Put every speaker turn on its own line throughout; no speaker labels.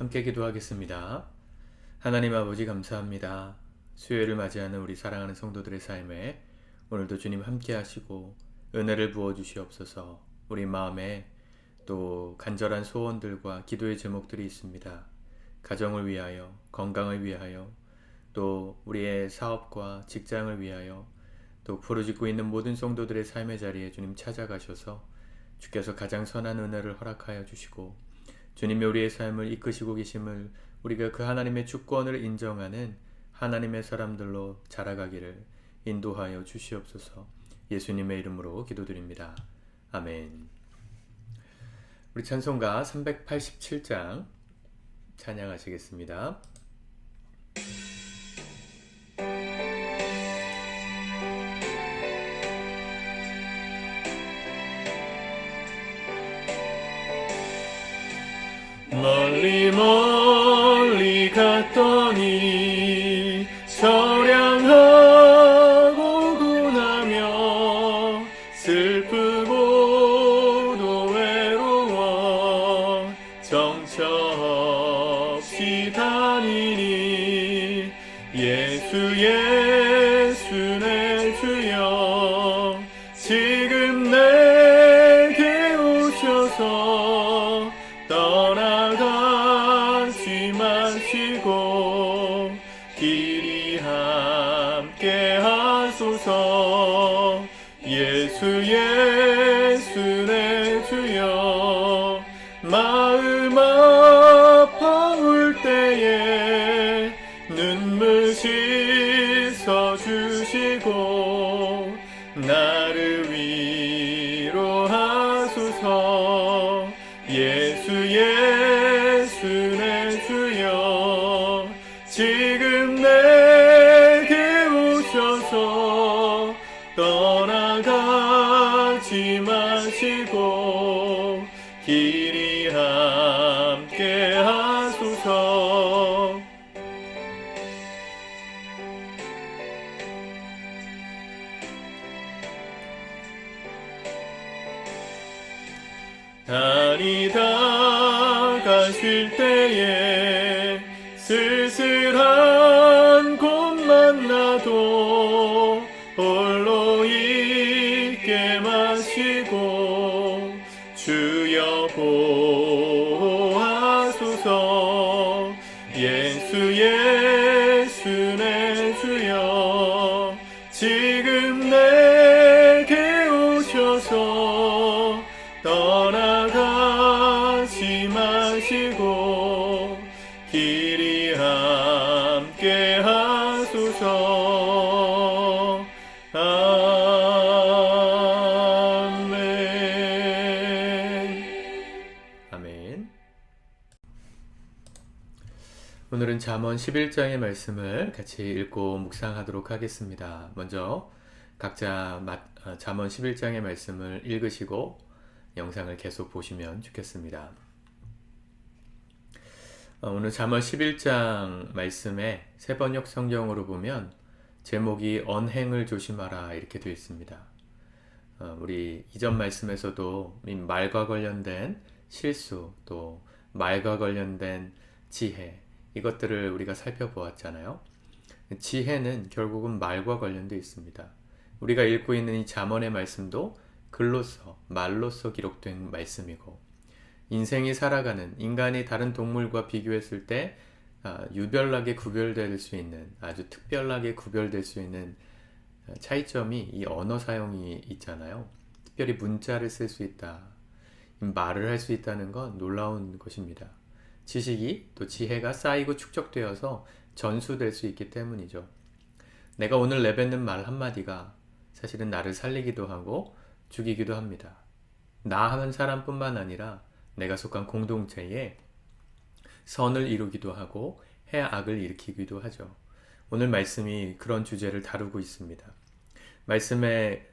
함께 기도하겠습니다. 하나님 아버지 감사합니다. 수요일을 맞이하는 우리 사랑하는 성도들의 삶에 오늘도 주님 함께 하시고 은혜를 부어 주시옵소서. 우리 마음에 또 간절한 소원들과 기도의 제목들이 있습니다. 가정을 위하여, 건강을 위하여, 또 우리의 사업과 직장을 위하여, 또 부르짖고 있는 모든 성도들의 삶의 자리에 주님 찾아가셔서 주께서 가장 선한 은혜를 허락하여 주시고 주님의 우리의 삶을 이끄시고 계심을 우리가 그 하나님의 주권을 인정하는 하나님의 사람들로 자라가기를 인도하여 주시옵소서. 예수님의 이름으로 기도드립니다. 아멘. 우리 찬송가 387장 찬양하시겠습니다. 멀리 멀리 갔더니 처량하고 고나며 슬프고도 외로워 정처 없이 다니니 예수 예수 내 주여 지금 내게 오셔서 떠나가지 마시고 길이 함께 하소서. 예수 예수 내 주여 마음 아파올 때에 눈물 씻어 주시고 나를 위로하소서. 예수 예수 내 주여 지금 내게 오셔서 떠나가지 마시고 길이 함께 하소서. 다니다가 쉴 때에 쓸쓸한 곳만 나도 홀로 있게 마시고 주여 보호하소서. 예수 예수 내 주여 지금 내게 오셔서 떠나가지 마시고 길이 함께 하소서. 아멘. 아멘. 오늘은 잠언 11장의 말씀을 같이 읽고 묵상하도록 하겠습니다. 먼저 각자 잠언 11장의 말씀을 읽으시고 영상을 계속 보시면 좋겠습니다. 오늘 잠언 11장 말씀에 새번역 성경으로 보면 제목이 언행을 조심하라 이렇게 되어 있습니다. 우리 이전 말씀에서도 말과 관련된 실수 또 말과 관련된 지혜 이것들을 우리가 살펴보았잖아요. 지혜는 결국은 말과 관련되어 있습니다. 우리가 읽고 있는 이 잠언의 말씀도 글로서, 말로서 기록된 말씀이고 인생이 살아가는 인간이 다른 동물과 비교했을 때 유별나게 구별될 수 있는 아주 특별하게 구별될 수 있는 차이점이 이 언어 사용이 있잖아요. 특별히 문자를 쓸 수 있다, 말을 할 수 있다는 건 놀라운 것입니다. 지식이 또 지혜가 쌓이고 축적되어서 전수될 수 있기 때문이죠. 내가 오늘 내뱉는 말 한마디가 사실은 나를 살리기도 하고 죽이기도 합니다. 나 한 사람뿐만 아니라 내가 속한 공동체에 선을 이루기도 하고 해악을 일으키기도 하죠. 오늘 말씀이 그런 주제를 다루고 있습니다. 말씀에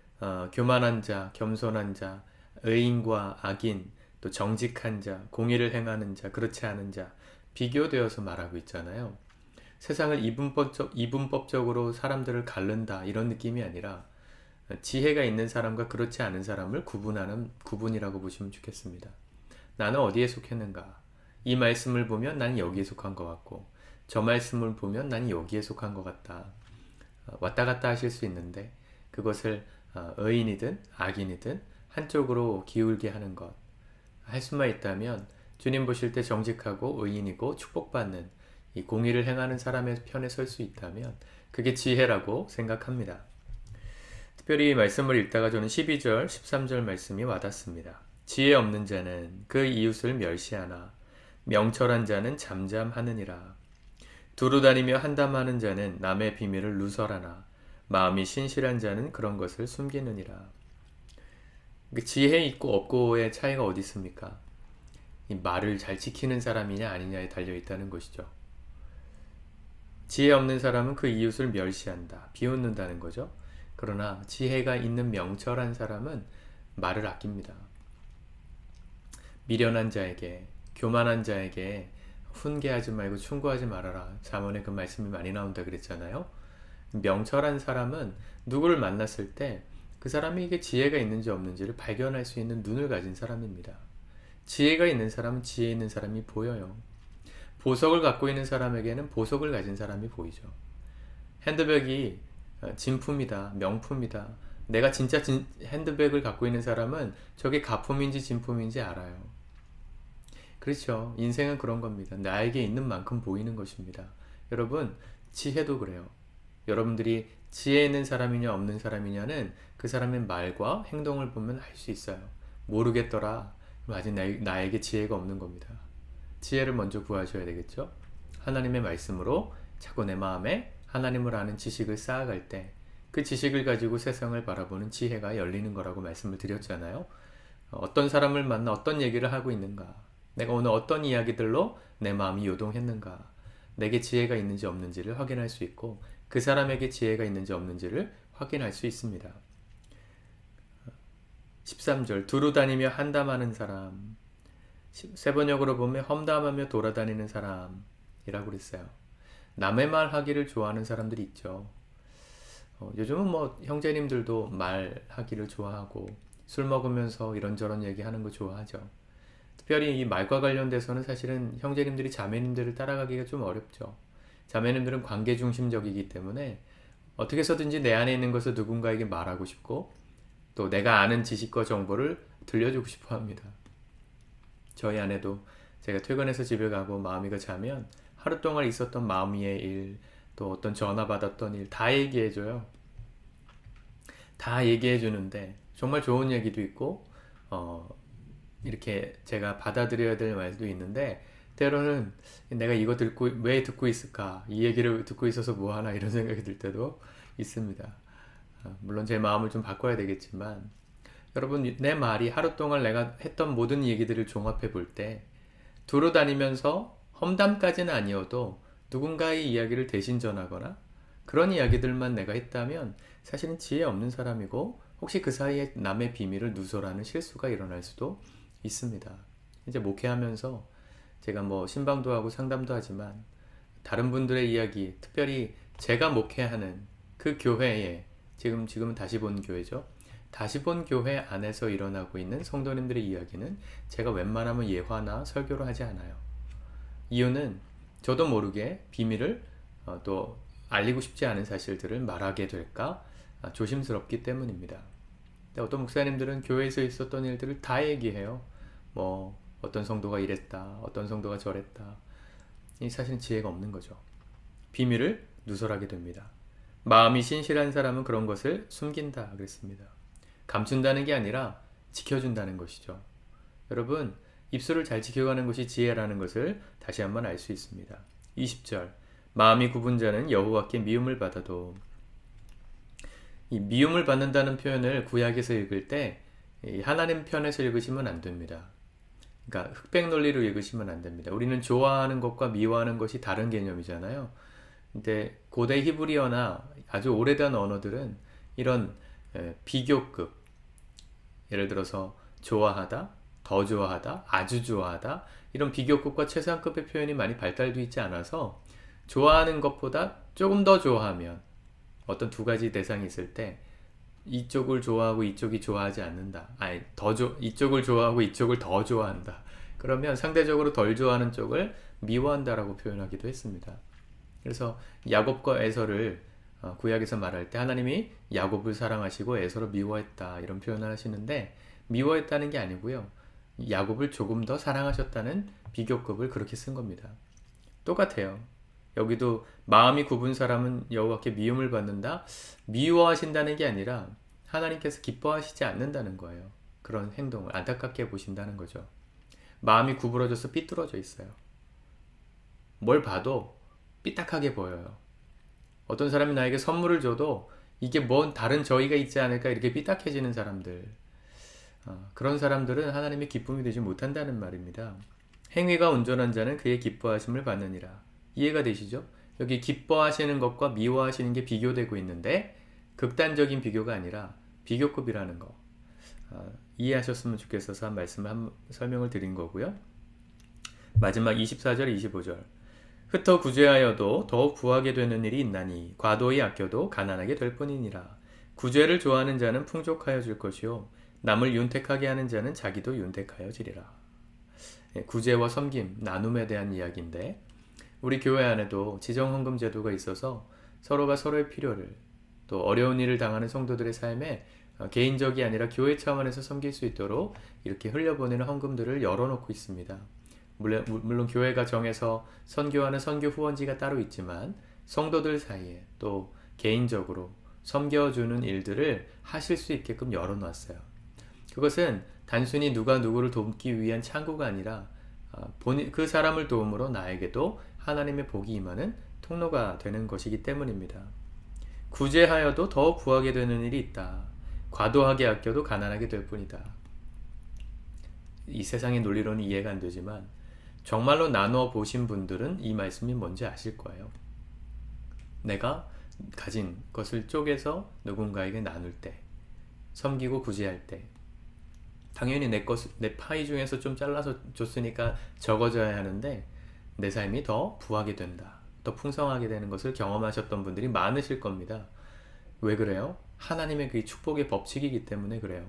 교만한 자, 겸손한 자, 의인과 악인, 또 정직한 자, 공의를 행하는 자, 그렇지 않은 자 비교되어서 말하고 있잖아요. 세상을 이분법적으로 사람들을 가른다 이런 느낌이 아니라 지혜가 있는 사람과 그렇지 않은 사람을 구분이라고 보시면 좋겠습니다. 나는 어디에 속했는가? 이 말씀을 보면 난 여기에 속한 것 같고 저 말씀을 보면 난 여기에 속한 것 같다. 왔다 갔다 하실 수 있는데 그것을 의인이든 악인이든 한쪽으로 기울게 하는 것 할 수만 있다면 주님 보실 때 정직하고 의인이고 축복받는 이 공의를 행하는 사람의 편에 설 수 있다면 그게 지혜라고 생각합니다. 특별히 말씀을 읽다가 저는 12절, 13절 말씀이 와닿습니다. 지혜 없는 자는 그 이웃을 멸시하나 명철한 자는 잠잠하느니라. 두루 다니며 한담하는 자는 남의 비밀을 누설하나 마음이 신실한 자는 그런 것을 숨기느니라. 지혜 있고 없고의 차이가 어디 있습니까? 이 말을 잘 지키는 사람이냐 아니냐에 달려 있다는 것이죠. 지혜 없는 사람은 그 이웃을 멸시한다, 비웃는다는 거죠. 그러나 지혜가 있는 명철한 사람은 말을 아낍니다. 미련한 자에게, 교만한 자에게 훈계하지 말고 충고하지 말아라. 잠언에 그 말씀이 많이 나온다 그랬잖아요. 명철한 사람은 누구를 만났을 때 그 사람이 이게 지혜가 있는지 없는지를 발견할 수 있는 눈을 가진 사람입니다. 지혜가 있는 사람은 지혜 있는 사람이 보여요. 보석을 갖고 있는 사람에게는 보석을 가진 사람이 보이죠. 핸드백이 진품이다, 명품이다. 내가 진짜 핸드백을 갖고 있는 사람은 저게 가품인지 진품인지 알아요. 그렇죠. 인생은 그런 겁니다. 나에게 있는 만큼 보이는 것입니다. 여러분, 지혜도 그래요. 여러분들이 지혜 있는 사람이냐 없는 사람이냐는 그 사람의 말과 행동을 보면 알 수 있어요. 모르겠더라. 아직 나에게 지혜가 없는 겁니다. 지혜를 먼저 구하셔야 되겠죠. 하나님의 말씀으로 자꾸 내 마음에 하나님을 아는 지식을 쌓아갈 때 그 지식을 가지고 세상을 바라보는 지혜가 열리는 거라고 말씀을 드렸잖아요. 어떤 사람을 만나 어떤 얘기를 하고 있는가, 내가 오늘 어떤 이야기들로 내 마음이 요동했는가, 내게 지혜가 있는지 없는지를 확인할 수 있고 그 사람에게 지혜가 있는지 없는지를 확인할 수 있습니다. 13절 두루 다니며 한담하는 사람, 세번역으로 보면 험담하며 돌아다니는 사람이라고 그랬어요. 남의 말 하기를 좋아하는 사람들이 있죠. 요즘은 뭐 형제님들도 말하기를 좋아하고 술 먹으면서 이런저런 얘기하는 거 좋아하죠. 특별히 이 말과 관련돼서는 사실은 형제님들이 자매님들을 따라가기가 좀 어렵죠. 자매님들은 관계 중심적이기 때문에 어떻게 해서든지 내 안에 있는 것을 누군가에게 말하고 싶고 또 내가 아는 지식과 정보를 들려주고 싶어 합니다. 저희 아내도 제가 퇴근해서 집에 가고 마음이가 자면 하루 동안 있었던 마음이의 일, 또 어떤 전화 받았던 일 다 얘기해줘요. 다 얘기해주는데 정말 좋은 얘기도 있고 이렇게 제가 받아들여야 될 말도 있는데 때로는 내가 이거 왜 듣고 있을까? 이 얘기를 듣고 있어서 뭐하나 이런 생각이 들 때도 있습니다. 물론 제 마음을 좀 바꿔야 되겠지만 여러분, 내 말이 하루 동안 내가 했던 모든 얘기들을 종합해 볼 때 두루 다니면서 험담까지는 아니어도 누군가의 이야기를 대신 전하거나 그런 이야기들만 내가 했다면 사실은 지혜 없는 사람이고 혹시 그 사이에 남의 비밀을 누설하는 실수가 일어날 수도 있습니다. 이제 목회하면서 제가 뭐 신방도 하고 상담도 하지만 다른 분들의 이야기, 특별히 제가 목회하는 그 교회에 지금은 다시 본 교회죠. 다시 본 교회 안에서 일어나고 있는 성도님들의 이야기는 제가 웬만하면 예화나 설교로 하지 않아요. 이유는 저도 모르게 비밀을 또 알리고 싶지 않은 사실들을 말하게 될까 조심스럽기 때문입니다. 어떤 목사님들은 교회에서 있었던 일들을 다 얘기해요. 뭐 어떤 성도가 이랬다, 어떤 성도가 저랬다. 이 사실은 지혜가 없는 거죠. 비밀을 누설하게 됩니다. 마음이 신실한 사람은 그런 것을 숨긴다 그랬습니다. 감춘다는 게 아니라 지켜준다는 것이죠. 여러분, 입술을 잘 지켜가는 것이 지혜라는 것을 다시 한번 알 수 있습니다. 20절 마음이 굽은 자는 여호와께 미움을 받아도, 이 미움을 받는다는 표현을 구약에서 읽을 때 하나님 편에서 읽으시면 안 됩니다. 그러니까 흑백 논리로 읽으시면 안 됩니다. 우리는 좋아하는 것과 미워하는 것이 다른 개념이잖아요. 근데 고대 히브리어나 아주 오래된 언어들은 이런 비교급, 예를 들어서 좋아하다, 더 좋아하다, 아주 좋아하다, 이런 비교급과 최상급의 표현이 많이 발달되어 있지 않아서 좋아하는 것보다 조금 더 좋아하면 어떤 두 가지 대상이 있을 때 이쪽을 좋아하고 이쪽이 좋아하지 않는다. 이쪽을 좋아하고 이쪽을 더 좋아한다. 그러면 상대적으로 덜 좋아하는 쪽을 미워한다라고 표현하기도 했습니다. 그래서 야곱과 에서를 구약에서 말할 때 하나님이 야곱을 사랑하시고 에서를 미워했다 이런 표현을 하시는데, 미워했다는 게 아니고요, 야곱을 조금 더 사랑하셨다는 비교급을 그렇게 쓴 겁니다. 똑같아요. 여기도 마음이 굽은 사람은 여호와께 미움을 받는다, 미워하신다는 게 아니라 하나님께서 기뻐하시지 않는다는 거예요. 그런 행동을 안타깝게 보신다는 거죠. 마음이 구부러져서 삐뚤어져 있어요. 뭘 봐도 삐딱하게 보여요. 어떤 사람이 나에게 선물을 줘도 이게 뭔 다른 저희가 있지 않을까 이렇게 삐딱해지는 사람들, 그런 사람들은 하나님의 기쁨이 되지 못한다는 말입니다. 행위가 온전한 자는 그의 기뻐하심을 받느니라. 이해가 되시죠? 여기 기뻐하시는 것과 미워하시는 게 비교되고 있는데, 극단적인 비교가 아니라 비교급이라는 거, 이해하셨으면 좋겠어서 설명을 드린 거고요. 마지막 24절 25절, 흩어 구제하여도 더욱 부하게 되는 일이 있나니 과도히 아껴도 가난하게 될 뿐이니라. 구제를 좋아하는 자는 풍족하여 줄 것이요 남을 윤택하게 하는 자는 자기도 윤택하여지리라. 구제와 섬김, 나눔에 대한 이야기인데, 우리 교회 안에도 지정헌금 제도가 있어서 서로가 서로의 필요를, 또 어려운 일을 당하는 성도들의 삶에 개인적이 아니라 교회 차원에서 섬길 수 있도록 이렇게 흘려보내는 헌금들을 열어놓고 있습니다. 물론 교회가 정해서 선교하는 선교 후원지가 따로 있지만 성도들 사이에 또 개인적으로 섬겨주는 일들을 하실 수 있게끔 열어놨어요. 그것은 단순히 누가 누구를 돕기 위한 창구가 아니라 그 사람을 도움으로 나에게도 하나님의 복이 임하는 통로가 되는 것이기 때문입니다. 구제하여도 더 부하게 되는 일이 있다. 과도하게 아껴도 가난하게 될 뿐이다. 이 세상의 논리로는 이해가 안 되지만 정말로 나누어 보신 분들은 이 말씀이 뭔지 아실 거예요. 내가 가진 것을 쪼개서 누군가에게 나눌 때, 섬기고 구제할 때, 당연히 내 파이 중에서 좀 잘라서 줬으니까 적어져야 하는데 내 삶이 더 부하게 된다, 더 풍성하게 되는 것을 경험하셨던 분들이 많으실 겁니다. 왜 그래요? 하나님의 그 축복의 법칙이기 때문에 그래요.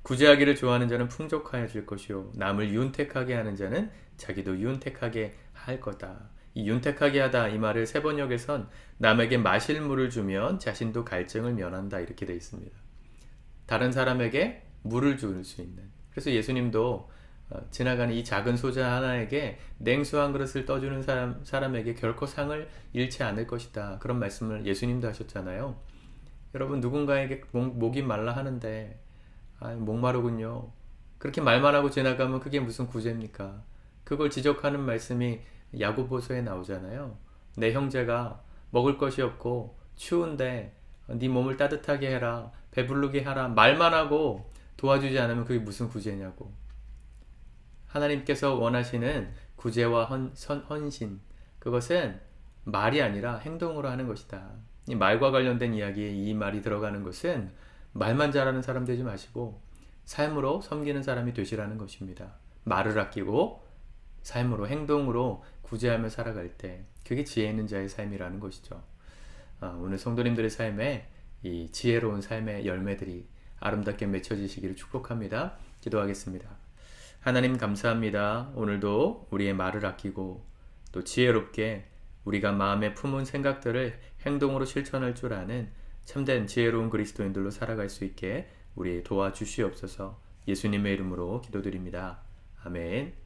구제하기를 좋아하는 자는 풍족하여질 것이요 남을 윤택하게 하는 자는 자기도 윤택하게 할 거다. 이 윤택하게 하다, 이 말을 세번역에선 남에게 마실 물을 주면 자신도 갈증을 면한다 이렇게 되어 있습니다. 다른 사람에게 물을 줄 수 있는, 그래서 예수님도 지나가는 이 작은 소자 하나에게 냉수 한 그릇을 떠주는 사람에게 결코 상을 잃지 않을 것이다, 그런 말씀을 예수님도 하셨잖아요. 여러분, 누군가에게 목이 말라 하는데 목마르군요, 그렇게 말만 하고 지나가면 그게 무슨 구제입니까? 그걸 지적하는 말씀이 야고보서에 나오잖아요. 내 형제가 먹을 것이 없고 추운데 네 몸을 따뜻하게 해라, 배부르게 하라, 말만 하고 도와주지 않으면 그게 무슨 구제냐고. 하나님께서 원하시는 구제와 헌신, 그것은 말이 아니라 행동으로 하는 것이다. 이 말과 관련된 이야기에 이 말이 들어가는 것은 말만 잘하는 사람 되지 마시고 삶으로 섬기는 사람이 되시라는 것입니다. 말을 아끼고 삶으로, 행동으로 구제하며 살아갈 때, 그게 지혜 있는 자의 삶이라는 것이죠. 오늘 성도님들의 삶에 이 지혜로운 삶의 열매들이 아름답게 맺혀지시기를 축복합니다. 기도하겠습니다. 하나님, 감사합니다. 오늘도 우리의 말을 아끼고 또 지혜롭게 우리가 마음에 품은 생각들을 행동으로 실천할 줄 아는 참된 지혜로운 그리스도인들로 살아갈 수 있게 우리 도와주시옵소서. 예수님의 이름으로 기도드립니다. 아멘.